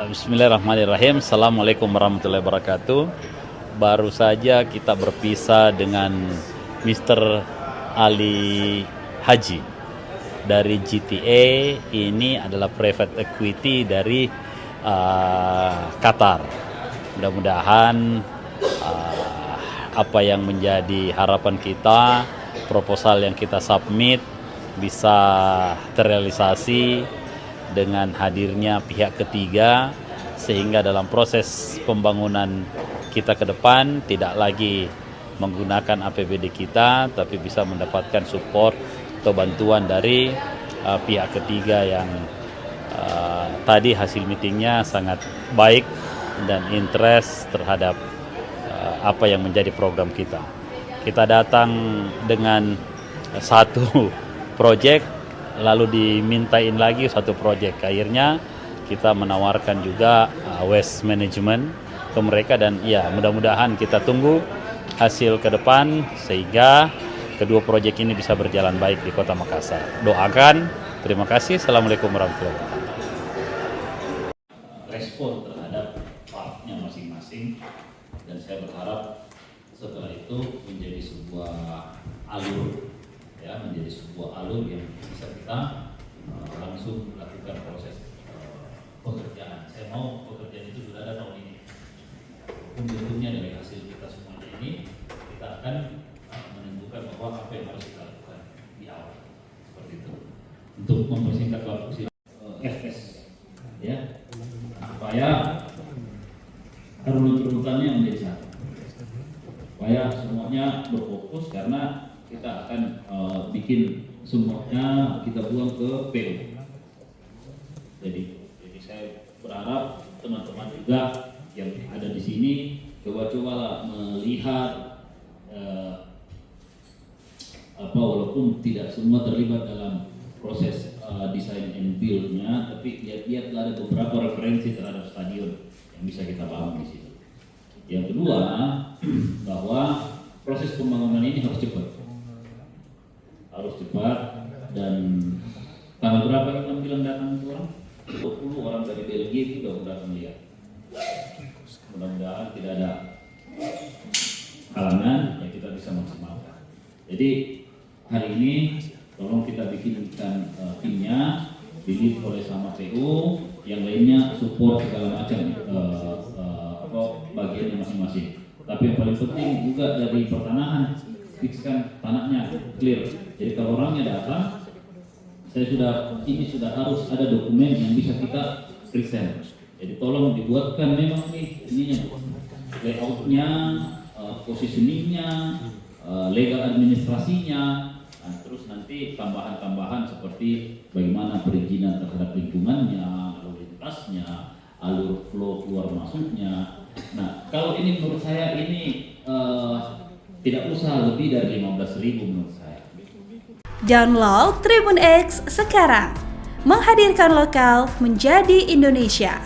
Bismillahirrahmanirrahim. Assalamualaikum warahmatullahi wabarakatuh. Baru saja kita berpisah dengan Mr. Ali Haji dari GTA. Ini adalah private equity dari Qatar. Mudah-mudahan apa yang menjadi harapan kita, proposal yang kita submit bisa terrealisasi dengan hadirnya pihak ketiga, sehingga dalam proses pembangunan kita ke depan tidak lagi menggunakan APBD kita, tapi bisa mendapatkan support atau bantuan dari pihak ketiga yang tadi hasil meetingnya sangat baik dan interest terhadap apa yang menjadi program kita. Kita datang dengan satu proyek, lalu dimintain lagi satu proyek. Akhirnya kita menawarkan juga waste management ke mereka, dan ya mudah-mudahan kita tunggu hasil ke depan sehingga kedua proyek ini bisa berjalan baik di Kota Makassar. Doakan. Terima kasih. Assalamualaikum warahmatullahi wabarakatuh. Respon terhadap partnya masing-masing, dan saya berharap setelah itu menjadi sebuah alur, ya, menjadi sebuah alur yang bisa kita langsung lakukan proses pekerjaan. Saya mau pekerjaan itu sudah ada tahun ini. Bentuknya dari hasil kita semuanya ini, kita akan menentukan bahwa apa yang harus kita lakukan di awal, seperti itu. Untuk mempersingkat waktu FS, ya, supaya runutannya menjadi satu, supaya semuanya berfokus, karena kita akan bikin semuanya kita buang ke PO. Jadi saya berharap teman-teman juga yang ada di sini coba-cobalah melihat walaupun tidak semua terlibat dalam proses desain and build-nya, tapi lihat-lihatlah ada beberapa referensi terhadap stadion yang bisa kita bangun di situ. Yang kedua, bahwa proses pembangunan ini harus cepat. Dan tanggal berapa kita bilang datang itu orang? 20 orang dari Belgia itu sudah datang lihat. Mudah-mudahan tidak ada halangan, ya kita bisa maksimalkan. Jadi hari ini tolong kita bikinkan timnya, dilihat oleh sama PU, yang lainnya support segala macam bagiannya masing-masing. Tapi yang paling penting juga dari pertanahan, fixkan tanahnya clear. Jadi kalau orangnya datang, ini sudah harus ada dokumen yang bisa kita present. Jadi tolong dibuatkan memang ininya, layoutnya, positioningnya, legal administrasinya, terus nanti tambahan-tambahan seperti bagaimana perizinan terhadap lingkungannya, lalu lintasnya, alur flow keluar masuknya. Nah, kalau ini menurut saya ini tidak usah lebih dari 15.000 menurut saya. Download Tribun X sekarang, menghadirkan lokal menjadi Indonesia.